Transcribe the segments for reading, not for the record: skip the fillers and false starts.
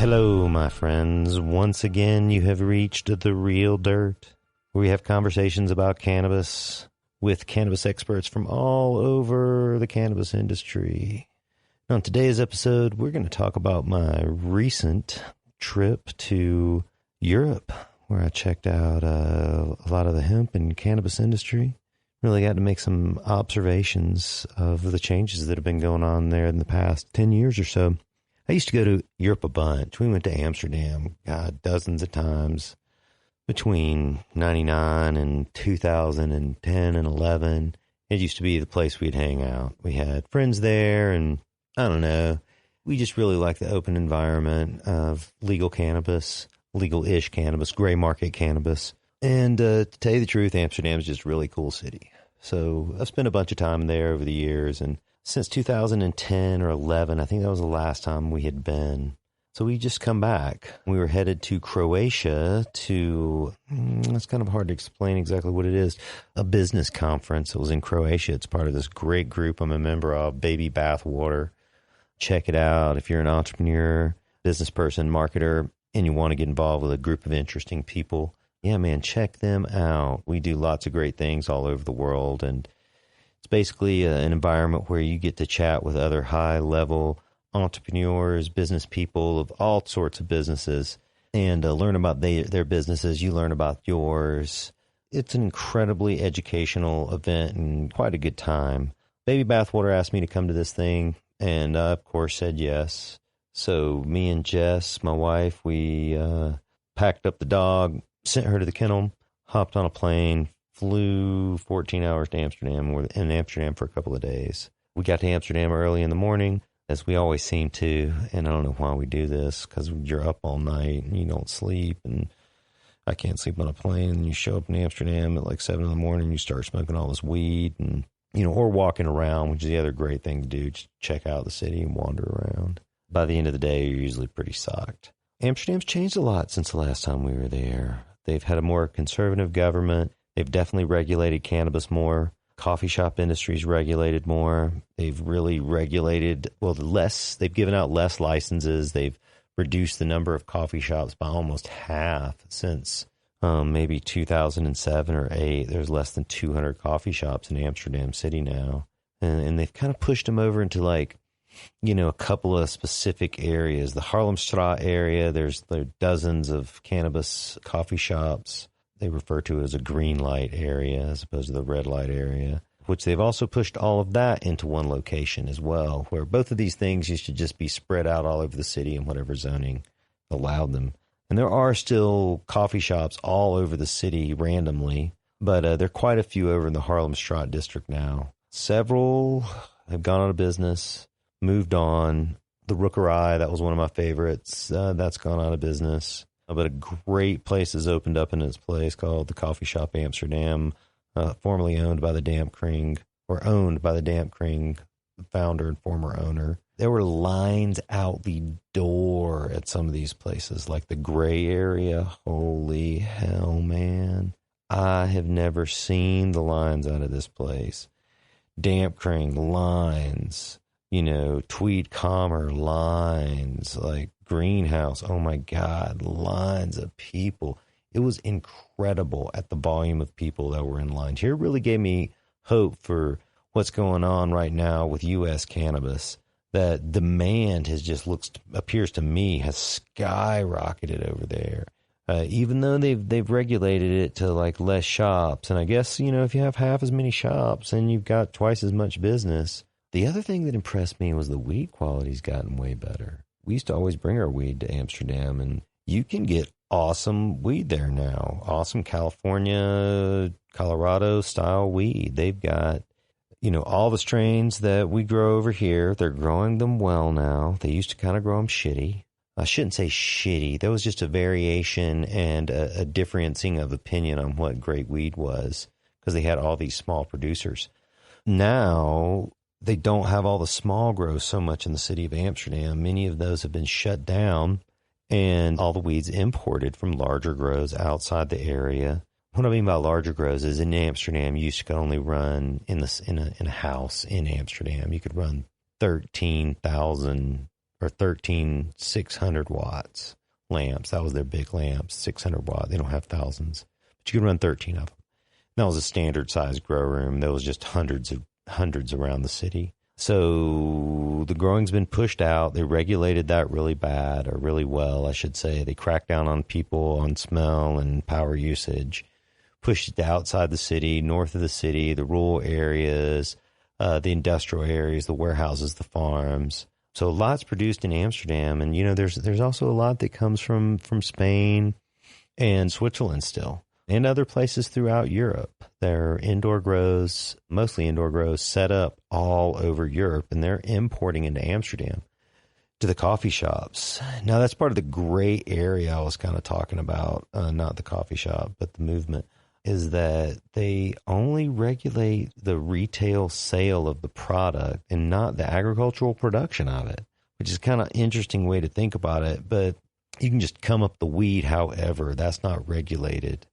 Hello, my friends. Once again, you have reached the real dirt, where we have conversations about cannabis with cannabis experts from all over the cannabis industry. Now, in today's episode, we're going to talk about my recent trip to Europe, where I checked out a lot of the hemp and cannabis industry. Really got to make some observations of the changes that have been going on there in the past 10 years or so. I used to go to Europe a bunch. We went to Amsterdam, God, dozens of times between 99 and 2010 and 11. It used to be the place we'd hang out. We had friends there, and I don't know, we just really like the open environment of legal cannabis, legal-ish cannabis, gray market cannabis. And to tell you the truth, Amsterdam is just a really cool city. So I've spent a bunch of time there over the years, and since 2010 or 11, I think that was the last time we had been. So we just come back. We were headed to Croatia to, it's kind of hard to explain exactly what it is, a business conference. It was in Croatia. It's part of this great group I'm a member of, Baby Bathwater. Check it out if you're an entrepreneur, business person, marketer, and you want to get involved with a group of interesting people. Yeah, man, check them out. We do lots of great things all over the world, and it's basically an environment where you get to chat with other high-level entrepreneurs, business people of all sorts of businesses, and learn about their businesses. You learn about yours. It's an incredibly educational event and quite a good time. Baby Bathwater asked me to come to this thing, and I, of course, said yes. So me and Jess, my wife, we packed up the dog, sent her to the kennel, hopped on a plane, flew 14 hours to Amsterdam. We're in Amsterdam for a couple of days. We got to Amsterdam early in the morning, as we always seem to, and I don't know why we do this, because you're up all night and you don't sleep, and I can't sleep on a plane, and you show up in Amsterdam at like 7 in the morning, and you start smoking all this weed, and or walking around, which is the other great thing to do, just check out the city and wander around. By the end of the day, you're usually pretty socked. Amsterdam's changed a lot since the last time we were there. They've had a more conservative government. They've definitely regulated cannabis more. Coffee shop industry's regulated more. They've really regulated, they've given out less licenses. They've reduced the number of coffee shops by almost half since maybe 2007 or 8. There's less than 200 coffee shops in Amsterdam City now. And they've kind of pushed them over into a couple of specific areas. The Haarlemstraat area, there are dozens of cannabis coffee shops. They refer to it as a green light area as opposed to the red light area, which they've also pushed all of that into one location as well, where both of these things used to just be spread out all over the city in whatever zoning allowed them. And there are still coffee shops all over the city randomly, but there are quite a few over in the Haarlemstraat district now. Several have gone out of business, moved on. The Rookery, that was one of my favorites. That's gone out of business. But a great place has opened up in its place called the Coffee Shop Amsterdam, formerly owned by the Dampkring founder and former owner. There were lines out the door at some of these places, like the gray area. Holy hell, man. I have never seen the lines out of this place. Dampkring lines, Tweed Commer lines, like Greenhouse. Oh my God, lines of people. It was incredible at the volume of people that were in line. Here really gave me hope for what's going on right now with U.S. cannabis. That demand appears to me has skyrocketed over there. Even though they've regulated it to like less shops. And I guess, if you have half as many shops and you've got twice as much business. The other thing that impressed me was the weed quality's gotten way better. We used to always bring our weed to Amsterdam, and you can get awesome weed there now. Awesome California, Colorado style weed. They've got, all the strains that we grow over here. They're growing them well now. They used to kind of grow them shitty. I shouldn't say shitty. There was just a variation and a differencing of opinion on what great weed was because they had all these small producers. Now they don't have all the small grows so much in the city of Amsterdam. Many of those have been shut down and all the weeds imported from larger grows outside the area. What I mean by larger grows is in Amsterdam, you used to only run in a house in Amsterdam. You could run 13,000 or 13 600 watts lamps. That was their big lamps, 600 watt. They don't have thousands, but you can run 13 of them. That was a standard size grow room. There was just hundreds around the city. So the growing's been pushed out. They regulated that really bad, or really well, I should say. They cracked down on people on smell and power usage, pushed it outside the city, north of the city, the rural areas, the industrial areas, the warehouses, the farms. So a lot's produced in Amsterdam. And, you know, there's also a lot that comes from Spain and Switzerland still, and other places throughout Europe. There are indoor grows, mostly indoor grows, set up all over Europe, and they're importing into Amsterdam to the coffee shops. Now, that's part of the gray area I was kind of talking about, not the coffee shop, but the movement, is that they only regulate the retail sale of the product and not the agricultural production of it, which is kind of an interesting way to think about it. But you can just come up the weed, however, that's not regulated.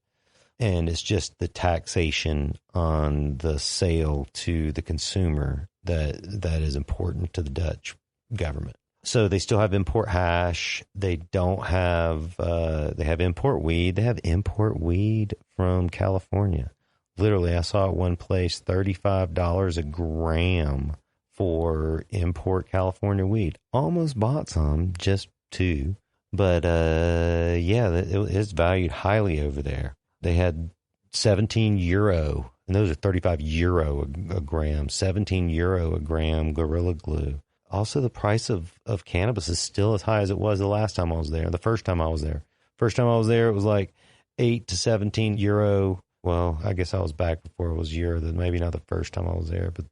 And it's just the taxation on the sale to the consumer that is important to the Dutch government. So they still have import hash. They don't have, they have import weed. They have import weed from California. Literally, I saw at one place $35 a gram for import California weed. Almost bought some, just two. But yeah, it's valued highly over there. They had €17, and those are 35 euro a gram, 17 euro a gram Gorilla Glue. Also, the price of cannabis is still as high as it was the last time I was there, the first time I was there. First time I was there, it was like 8 to 17 euro. Well, I guess I was back before it was euro, then maybe not the first time I was there. But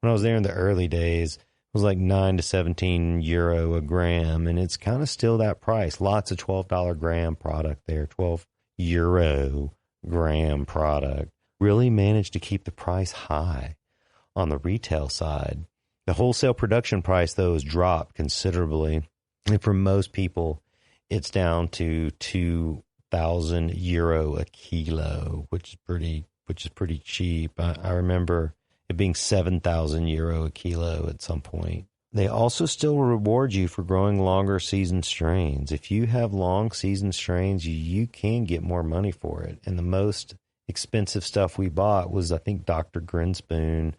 when I was there in the early days, it was like 9 to 17 euro a gram, and it's kind of still that price. Lots of $12 gram product there, 12 euro gram product. Really managed to keep the price high on the retail side. The wholesale production price, though, has dropped considerably. And for most people, it's down to 2,000 euro a kilo, which is pretty cheap. I remember it being 7,000 euro a kilo at some point. They also still reward you for growing longer season strains. If you have long season strains, you can get more money for it. And the most expensive stuff we bought was, I think, Dr. Grinspoon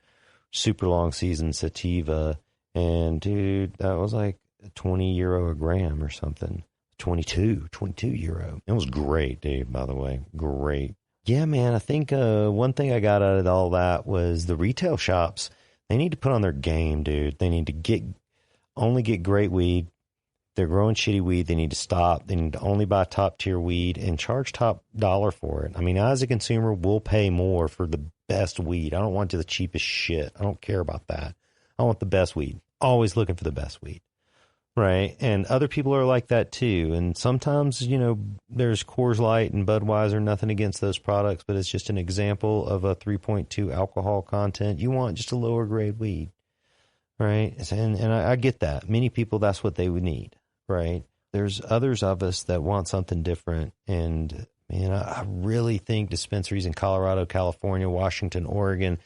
super long season sativa. And dude, that was like 20 euro a gram or something. 22 euro. It was great, dude, by the way. Great. Yeah, man, I think one thing I got out of all that was the retail shops. They need to put on their game, dude. They need to only get great weed. They're growing shitty weed. They need to stop. They need to only buy top tier weed and charge top dollar for it. I mean, I, as a consumer, will pay more for the best weed. I don't want the cheapest shit. I don't care about that. I want the best weed. Always looking for the best weed. Right. And other people are like that too. And sometimes, you know, there's Coors Light and Budweiser, nothing against those products, but it's just an example of a 3.2 alcohol content. You want just a lower grade weed. Right. And I get that. Many people, that's what they would need. Right. There's others of us that want something different. And man, I really think dispensaries in Colorado, California, Washington, Oregon,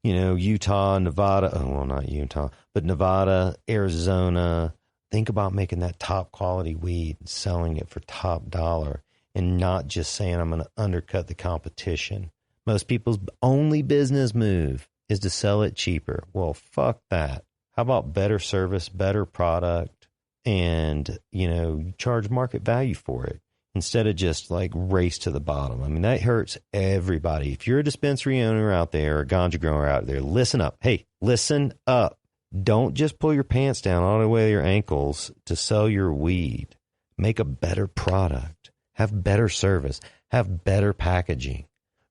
you know, Utah, Nevada. Oh, well, not Utah, but Nevada, Arizona. Think about making that top quality weed and selling it for top dollar and not just saying I'm going to undercut the competition. Most people's only business move is to sell it cheaper. Well, fuck that. How about better service, better product, and, you know, charge market value for it instead of just like race to the bottom? I mean, that hurts everybody. If you're a dispensary owner out there, or a ganja grower out there, listen up. Hey, listen up. Don't just pull your pants down all the way to your ankles to sell your weed. Make a better product. Have better service. Have better packaging,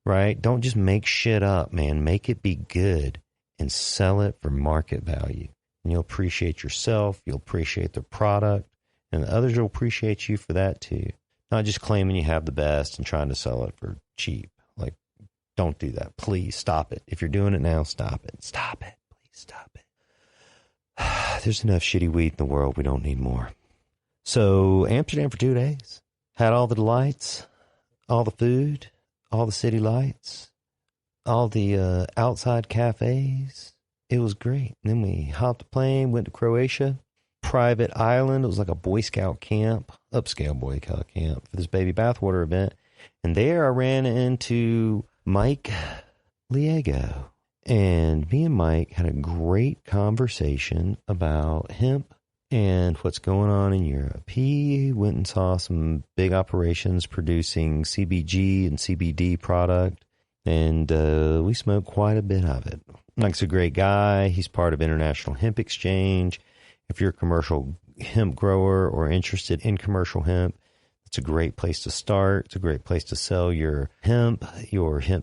right? Don't just make shit up, man. Make it be good and sell it for market value. And you'll appreciate yourself. You'll appreciate the product. And others will appreciate you for that too. Not just claiming you have the best and trying to sell it for cheap. Like, don't do that. Please stop it. If you're doing it now, stop it. Stop it. Please stop it. There's enough shitty weed in the world. We don't need more. So Amsterdam for 2 days. Had all the delights, all the food, all the city lights, all the outside cafes. It was great. And then we hopped a plane, went to Croatia. private island. It was like a Boy Scout camp, upscale Boy Scout camp for this baby bathwater event. And there I ran into Mike Leago. And me and Mike had a great conversation about hemp and what's going on in Europe. He went and saw some big operations producing CBG and CBD product, and we smoked quite a bit of it. Mike's a great guy. He's part of International Hemp Exchange. If you're a commercial hemp grower or interested in commercial hemp, it's a great place to start. It's a great place to sell your hemp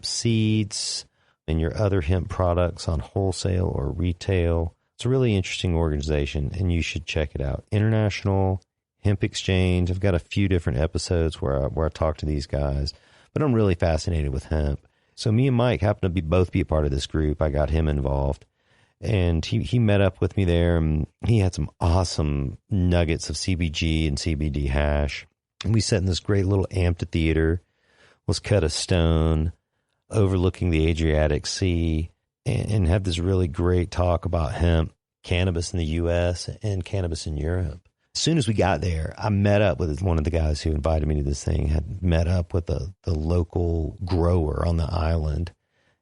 seeds, and your other hemp products on wholesale or retail. It's a really interesting organization, and you should check it out. International Hemp Exchange. I've got a few different episodes where I talk to these guys, but I'm really fascinated with hemp. So me and Mike happen to both be a part of this group. I got him involved, and he met up with me there, and he had some awesome nuggets of CBG and CBD hash. And we sat in this great little amphitheater, was cut of stone, overlooking the Adriatic Sea, and have this really great talk about hemp, cannabis in the U.S. and cannabis in Europe. As soon as we got there, I met up with one of the guys who invited me to this thing, had met up with the local grower on the island,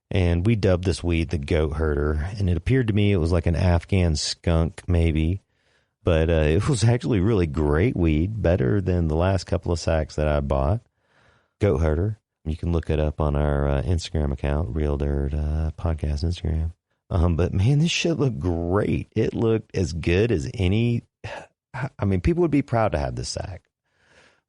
and we dubbed this weed the goat herder, and it appeared to me it was like an Afghan skunk maybe, but it was actually really great weed, better than the last couple of sacks that I bought. Goat herder. You can look it up on our Instagram account, Real Dirt Podcast Instagram. But man, this shit looked great. It looked as good as any. I mean, people would be proud to have this sack,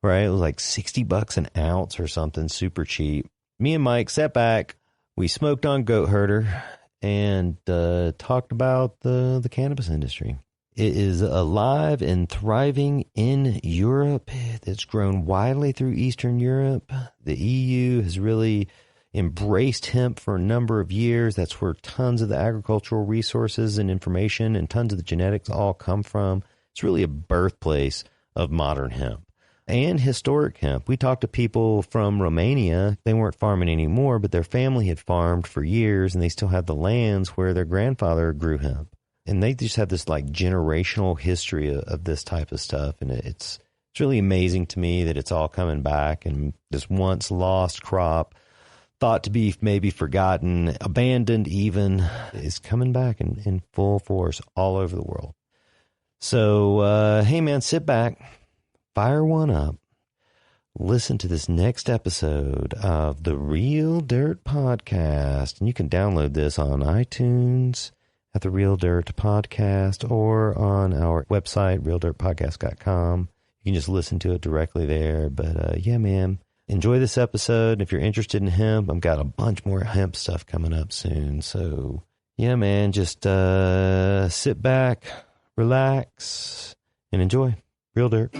right? It was like $60 an ounce or something, super cheap. Me and Mike sat back. We smoked on Goat Herder and talked about the cannabis industry. It is alive and thriving in Europe. It's grown widely through Eastern Europe. The EU has really embraced hemp for a number of years. That's where tons of the agricultural resources and information and tons of the genetics all come from. It's really a birthplace of modern hemp and historic hemp. We talked to people from Romania. They weren't farming anymore, but their family had farmed for years, and they still had the lands where their grandfather grew hemp. And they just have this like generational history of this type of stuff. And it's really amazing to me that it's all coming back. And this once lost crop, thought to be maybe forgotten, abandoned even, is coming back in full force all over the world. So, hey man, sit back, fire one up, listen to this next episode of the Real Dirt Podcast. And you can download this on iTunes at the Real Dirt Podcast or on our website, realdirtpodcast.com. You can just listen to it directly there. But yeah, man, enjoy this episode. If you're interested in hemp, I've got a bunch more hemp stuff coming up soon. So yeah, man, just sit back, relax, and enjoy. Real Dirt.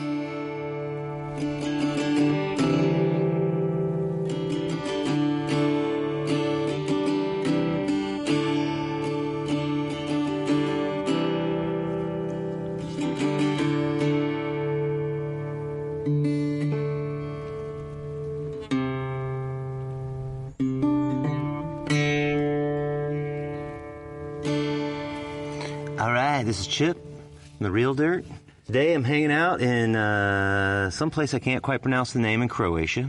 This is Chip, the Real Dirt. Today I'm hanging out in someplace I can't quite pronounce the name in Croatia.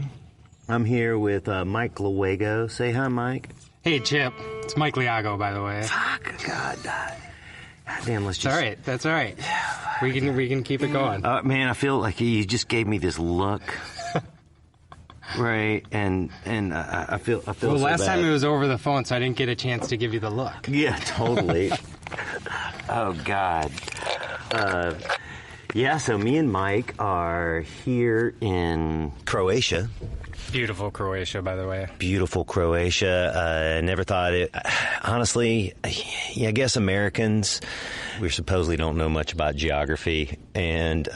I'm here with Mike Leago. Say hi, Mike. Hey, Chip. It's Mike Leago, by the way. Fuck, God damn, let's just... That's all right. That's all right. We can keep it going. Man, I feel like you just gave me this look. Right, and I feel well, so last bad. time it was over the phone, so I didn't get a chance to give you the look. Yeah, totally. Oh, God. Yeah, so me and Mike are here in Croatia. Beautiful Croatia, by the way. Beautiful Croatia. Never thought it... Honestly, yeah, I guess Americans, we supposedly don't know much about geography, and...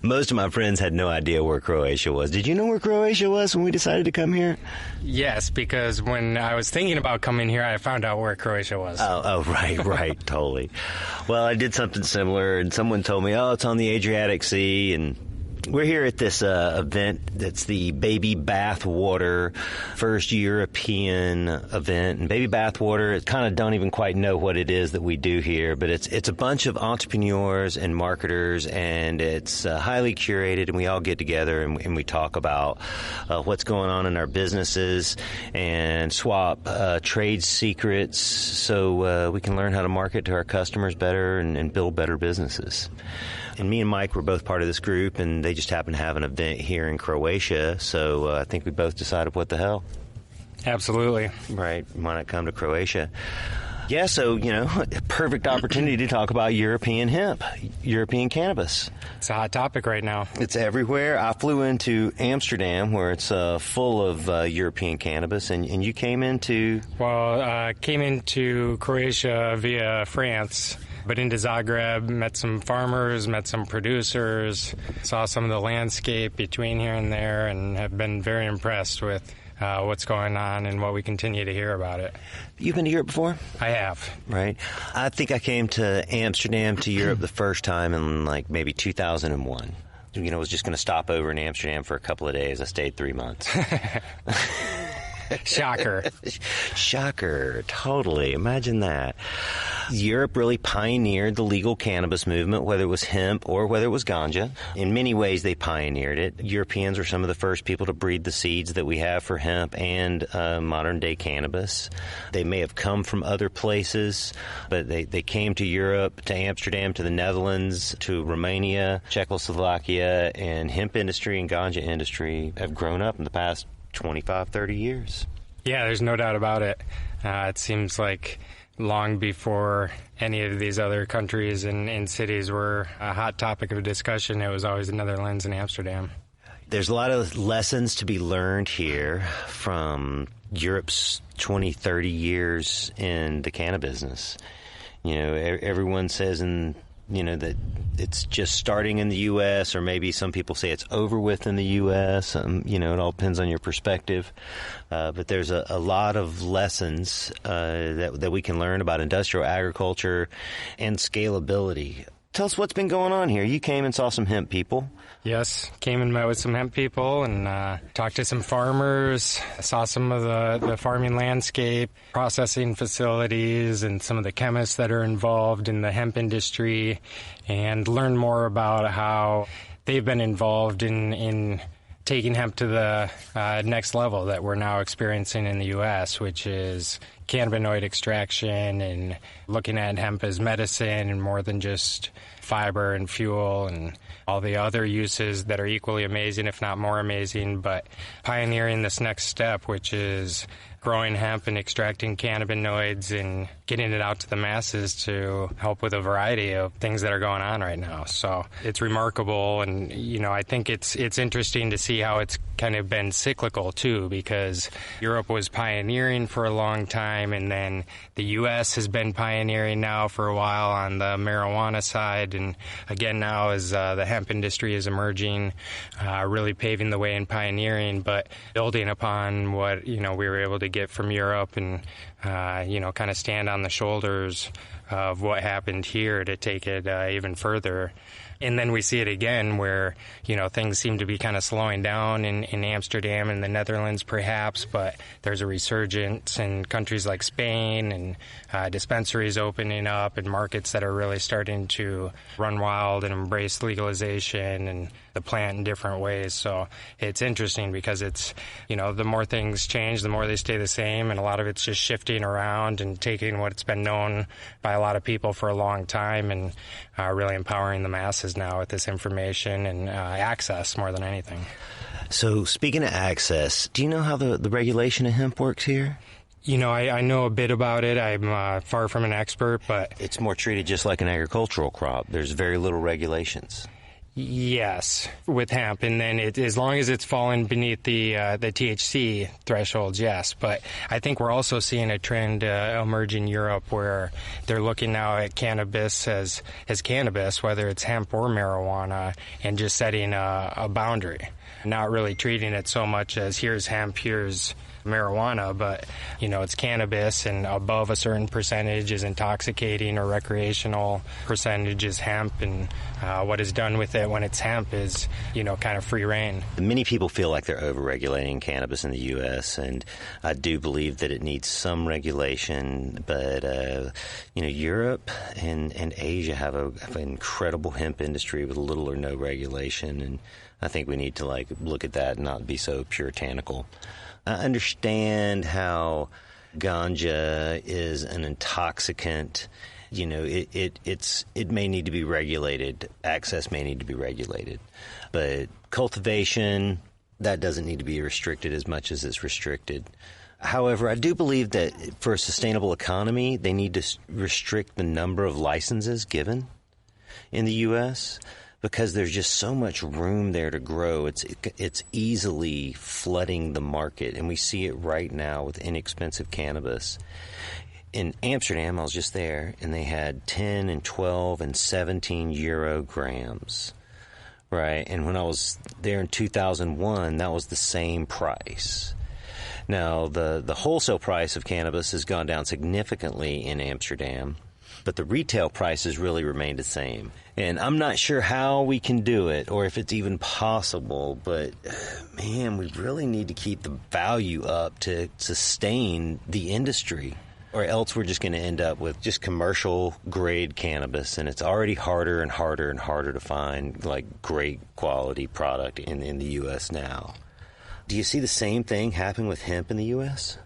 most of my friends had no idea where Croatia was. Did you know where Croatia was when we decided to come here? Yes, because when I was thinking about coming here, I found out where Croatia was. Oh, right, totally. Well, I did something similar, and someone told me, it's on the Adriatic Sea, and We're here at this event that's the Baby Bath Water first European event. And Baby Bath Water, it kind of don't even quite know what it is that we do here, but it's a bunch of entrepreneurs and marketers, and it's highly curated, and we all get together and we talk about what's going on in our businesses and swap trade secrets so we can learn how to market to our customers better and build better businesses. And me and Mike were both part of this group, and they just happened to have an event here in Croatia, so I think we both decided, what the hell? Absolutely. Right. Why not come to Croatia? Yeah, so, perfect opportunity to talk about European hemp, European cannabis. It's a hot topic right now. It's everywhere. I flew into Amsterdam, where it's full of European cannabis, and you came into... Well, came into Croatia via France, but into Zagreb, met some farmers, met some producers, saw some of the landscape between here and there, and have been very impressed with what's going on and what we continue to hear about it. You've been to Europe before? I have. Right. I think I came to Amsterdam, to Europe, the first time in maybe 2001. I was just going to stop over in Amsterdam for a couple of days. I stayed 3 months. Shocker. Shocker. Totally. Imagine that. Europe really pioneered the legal cannabis movement, whether it was hemp or whether it was ganja. In many ways, they pioneered it. Europeans were some of the first people to breed the seeds that we have for hemp and modern-day cannabis. They may have come from other places, but they came to Europe, to Amsterdam, to the Netherlands, to Romania, Czechoslovakia, and hemp industry and ganja industry have grown up in the past 25, 30 years. Yeah, there's no doubt about it. It seems like long before any of these other countries and cities were a hot topic of discussion, it was always the Netherlands and Amsterdam. There's a lot of lessons to be learned here from Europe's 20, 30 years in the cannabis business. Everyone says that it's just starting in the U.S., or maybe some people say it's over with in the U.S. It all depends on your perspective. But there's a lot of lessons that we can learn about industrial agriculture and scalability. Tell us what's been going on here. You came and saw some hemp people. Yes, came and met with some hemp people and talked to some farmers, saw some of the farming landscape, processing facilities, and some of the chemists that are involved in the hemp industry, and learned more about how they've been involved in taking hemp to the next level that we're now experiencing in the U.S., which is cannabinoid extraction and looking at hemp as medicine and more than just fiber and fuel and all the other uses that are equally amazing, if not more amazing, but pioneering this next step, which is growing hemp and extracting cannabinoids and getting it out to the masses to help with a variety of things that are going on right now. So it's remarkable, and I think it's interesting to see how it's kind of been cyclical too, because Europe was pioneering for a long time, and then the U.S. has been pioneering now for a while on the marijuana side, and again now as the hemp industry is emerging, really paving the way and pioneering, but building upon what we were able to get from Europe and kind of stand on the shoulders of what happened here to take it even further. And then we see it again where, things seem to be kind of slowing down in Amsterdam and the Netherlands perhaps, but there's a resurgence in countries like Spain and dispensaries opening up and markets that are really starting to run wild and embrace legalization and the plant in different ways. So it's interesting because it's, the more things change, the more they stay the same, and a lot of it's just shifting around and taking what's been known by a lot of people for a long time and really empowering the masses now with this information and access more than anything. So speaking of access, do you know how the regulation of hemp works here? I know a bit about it. I'm far from an expert, but... It's more treated just like an agricultural crop. There's very little regulations. Yes, with hemp, and then as long as it's fallen beneath the THC thresholds, yes. But I think we're also seeing a trend emerge in Europe where they're looking now at cannabis as cannabis, whether it's hemp or marijuana, and just setting a boundary. not really treating it so much as here's hemp, here's marijuana, but, it's cannabis, and above a certain percentage is intoxicating, or recreational percentage is hemp, and what is done with it when it's hemp is, kind of free reign. Many people feel like they're overregulating cannabis in the U.S., and I do believe that it needs some regulation, but, Europe and Asia have an incredible hemp industry with little or no regulation, and I think we need to, look at that and not be so puritanical. I understand how ganja is an intoxicant. It may need to be regulated. Access may need to be regulated. But cultivation, that doesn't need to be restricted as much as it's restricted. However, I do believe that for a sustainable economy, they need to restrict the number of licenses given in the U.S., because there's just so much room there to grow. It's easily flooding the market, and we see it right now with inexpensive cannabis. In Amsterdam, I was just there, and they had 10 and 12 and 17 euro grams, right? And when I was there in 2001, that was the same price. Now, the wholesale price of cannabis has gone down significantly in Amsterdam, but the retail price has really remained the same. And I'm not sure how we can do it or if it's even possible, but man, we really need to keep the value up to sustain the industry, or else we're just going to end up with just commercial grade cannabis, and it's already harder and harder and harder to find great quality product in the U.S. now. Do you see the same thing happening with hemp in the U.S.?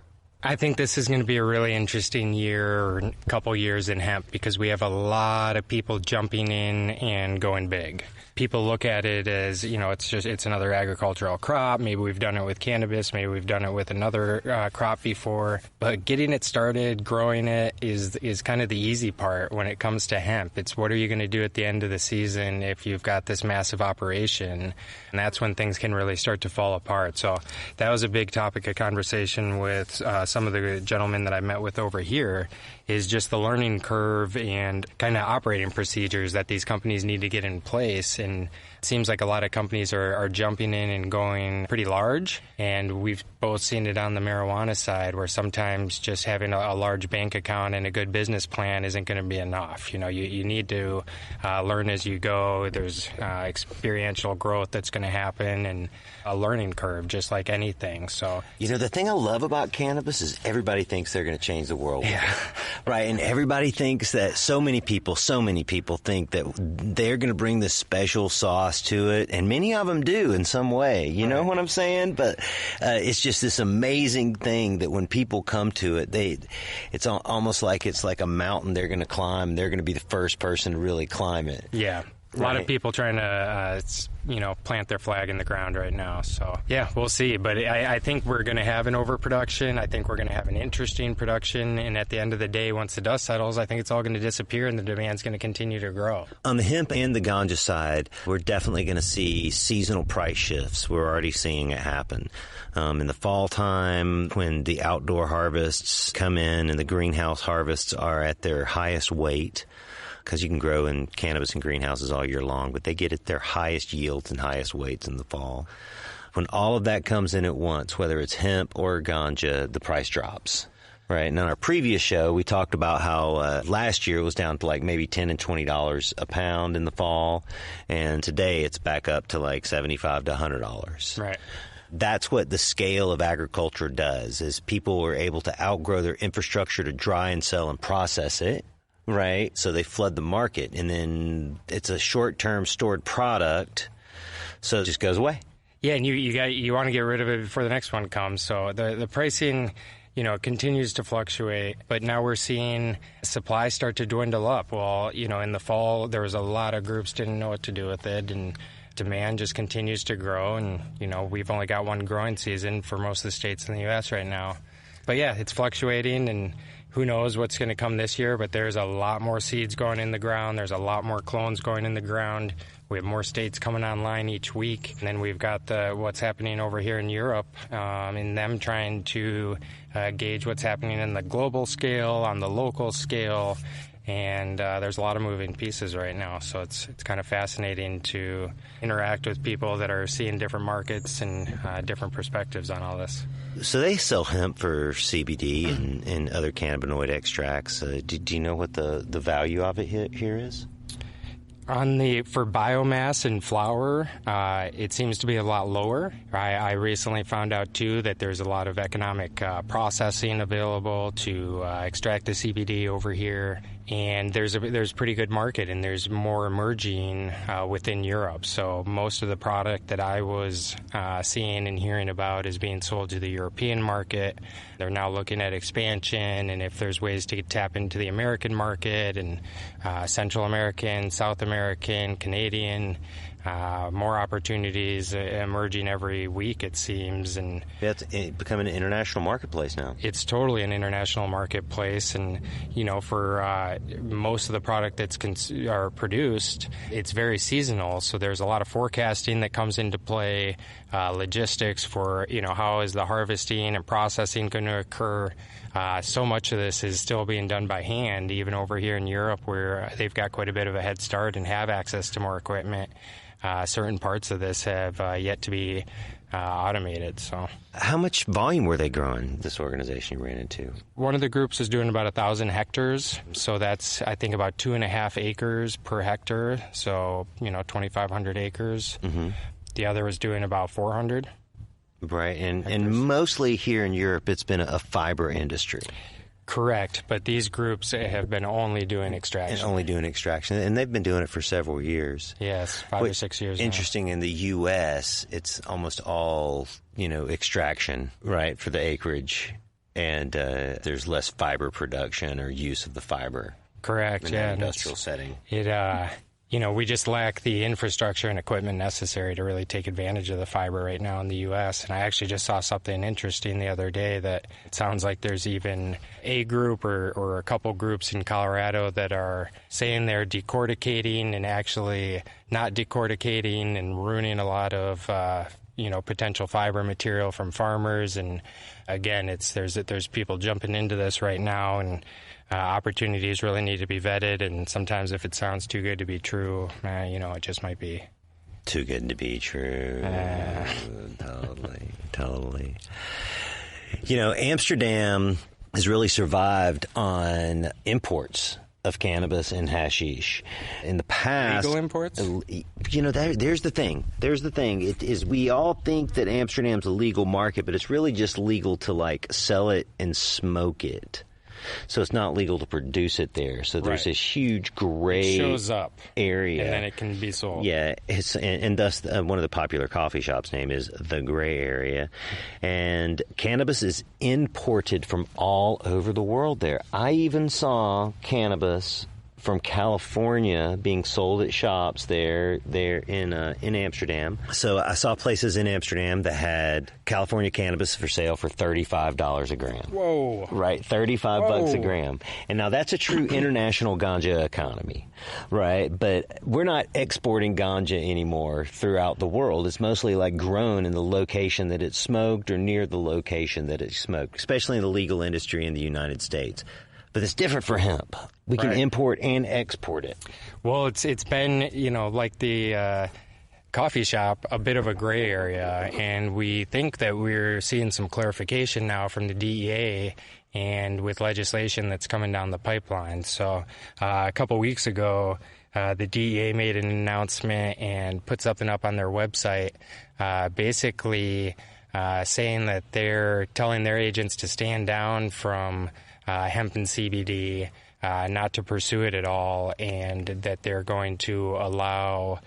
I think this is going to be a really interesting year or couple years in hemp, because we have a lot of people jumping in and going big. People look at it as, it's another agricultural crop. Maybe we've done it with cannabis. Maybe we've done it with another crop before. But getting it started, growing it is kind of the easy part when it comes to hemp. It's what are you going to do at the end of the season if you've got this massive operation? And that's when things can really start to fall apart. So that was a big topic of conversation with some of the gentlemen that I met with over here, is just the learning curve and kind of operating procedures that these companies need to get in place. And it seems like a lot of companies are jumping in and going pretty large. And we've both seen it on the marijuana side, where sometimes just having a large bank account and a good business plan isn't going to be enough. You need to learn as you go. There's experiential growth that's going to happen, and a learning curve, just like anything. So, the thing I love about cannabis is everybody thinks they're going to change the world. Yeah. Right, and everybody thinks that so many people think that they're going to bring this special sauce to it, and many of them do in some way. You know what I'm saying? But it's just this amazing thing that when people come to it, it's almost like it's like a mountain they're going to climb. They're going to be the first person to really climb it. Yeah. A lot of people trying to, plant their flag in the ground right now. So, yeah, we'll see. But I think we're going to have an overproduction. I think we're going to have an interesting production. And at the end of the day, once the dust settles, I think it's all going to disappear and the demand's going to continue to grow. On the hemp and the ganja side, we're definitely going to see seasonal price shifts. We're already seeing it happen. In the fall time, when the outdoor harvests come in and the greenhouse harvests are at their highest weight, because you can grow in cannabis in greenhouses all year long, but they get at their highest yields and highest weights in the fall. When all of that comes in at once, whether it's hemp or ganja, the price drops. Right. And on our previous show, we talked about how last year it was down to maybe $10 and $20 a pound in the fall, and today it's back up to $75 to $100. Right. That's what the scale of agriculture does, is people are able to outgrow their infrastructure to dry and sell and process it. Right, so they flood the market, and then it's a short-term stored product, so it just goes away. Yeah, and you want to get rid of it before the next one comes. So the pricing, continues to fluctuate, but now we're seeing supply start to dwindle up. Well, in the fall there was a lot of groups didn't know what to do with it, and demand just continues to grow. And we've only got one growing season for most of the states in the U.S. right now. But yeah, it's fluctuating, and who knows what's going to come this year, but there's a lot more seeds going in the ground. There's a lot more clones going in the ground. We have more states coming online each week. And then we've got what's happening over here in Europe, and them trying to gauge what's happening in the global scale, on the local scale. And there's a lot of moving pieces right now, so it's kind of fascinating to interact with people that are seeing different markets and different perspectives on all this. So they sell hemp for CBD and other cannabinoid extracts. Do you know what the value of it here is? For biomass and flower, it seems to be a lot lower. I recently found out, too, that there's a lot of economic processing available to extract the CBD over here. And there's a pretty good market, and there's more emerging within Europe. So most of the product that I was seeing and hearing about is being sold to the European market. They're now looking at expansion, and if there's ways to tap into the American market and Central American, South American, Canadian. More opportunities emerging every week, it seems. And it's becoming an international marketplace now. It's totally an international marketplace. And, for most of the product that's produced, it's very seasonal. So there's a lot of forecasting that comes into play, logistics for, how is the harvesting and processing going to occur. So much of this is still being done by hand, even over here in Europe, where they've got quite a bit of a head start and have access to more equipment. Certain parts of this have yet to be automated. So, how much volume were they growing, this organization you ran into? One of the groups is doing about 1,000 hectares. So that's, I think, about 2.5 acres per hectare. So, 2,500 acres. Mm-hmm. The other was doing about 400. Right, and mostly here in Europe, it's been a fiber industry. Correct, but these groups have been only doing extraction. And they've been doing it for several years. Yes, 5 or 6 years now. Interesting, in the U.S., it's almost all, extraction, right, for the acreage, and there's less fiber production or use of the fiber. Correct, in an industrial setting. We just lack the infrastructure and equipment necessary to really take advantage of the fiber right now in the U.S. And I actually just saw something interesting the other day that it sounds like there's even a group or a couple groups in Colorado that are saying they're decorticating and actually not decorticating and ruining a lot of potential fiber material from farmers. And again, there's people jumping into this right now, and opportunities really need to be vetted, and sometimes if it sounds too good to be true, it just might be. Too good to be true. Totally. Amsterdam has really survived on imports of cannabis and hashish. In the past... Legal imports? There's the thing. It is, we all think that Amsterdam's a legal market, but it's really just legal to, sell it and smoke it. So it's not legal to produce it there. So there's this huge gray shows up area. And then it can be sold. Yeah, and thus one of the popular coffee shops' name is the gray area. And cannabis is imported from all over the world there. I even saw cannabis from California being sold at shops there in Amsterdam. So I saw places in Amsterdam that had California cannabis for sale for $35 a gram. Whoa. Right, $35 a gram. And now that's a true international ganja economy, right? But we're not exporting ganja anymore throughout the world. It's mostly grown in the location that it's smoked or near the location that it's smoked, especially in the legal industry in the United States. But it's different for hemp. We can import and export it. Well, it's been, like the coffee shop, a bit of a gray area. And we think that we're seeing some clarification now from the DEA and with legislation that's coming down the pipeline. So a couple weeks ago, the DEA made an announcement and put something up on their website basically saying that they're telling their agents to stand down from hemp and CBD, not to pursue it at all, and that they're going to allow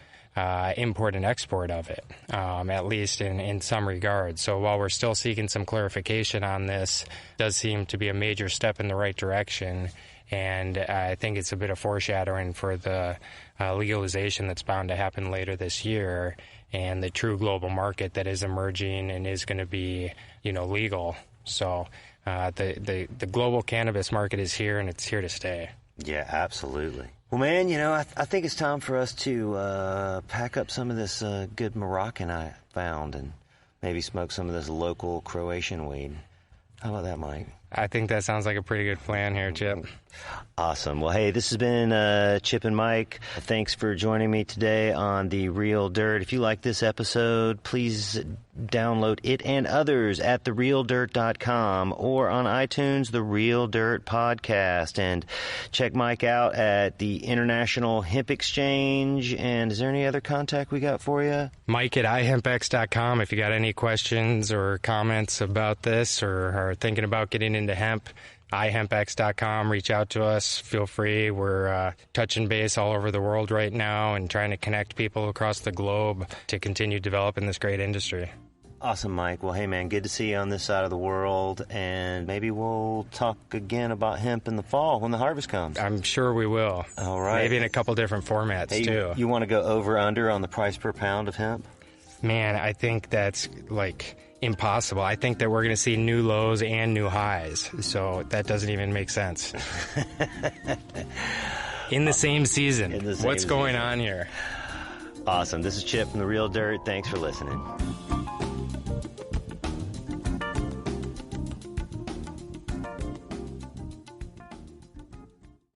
import and export of it, at least in some regards. So while we're still seeking some clarification on this, it does seem to be a major step in the right direction, and I think it's a bit of foreshadowing for the legalization that's bound to happen later this year, and the true global market that is emerging and is going to be, legal. So the global cannabis market is here, and it's here to stay. Yeah, absolutely. Well, man, I think it's time for us to pack up some of this good Moroccan I found and maybe smoke some of this local Croatian weed. How about that, Mike? I think that sounds like a pretty good plan here, Chip. Awesome. Well, hey, this has been Chip and Mike. Thanks for joining me today on The Real Dirt. If you like this episode, please download it and others at therealdirt.com or on iTunes, The Real Dirt Podcast. And check Mike out at the International Hemp Exchange. And is there any other contact we got for you? Mike at iHempX.com. If you got any questions or comments about this or are thinking about getting into hemp, iHempX.com. Reach out to us. Feel free. We're touching base all over the world right now and trying to connect people across the globe to continue developing this great industry. Awesome, Mike. Well, hey, man, good to see you on this side of the world, and maybe we'll talk again about hemp in the fall when the harvest comes. I'm sure we will. All right. Maybe in a couple different formats, too. You want to go over-under on the price per pound of hemp? Man, I think that's, impossible. I think that we're going to see new lows and new highs, so that doesn't even make sense. In the same season. What's going on here? Awesome. This is Chip from The Real Dirt. Thanks for listening.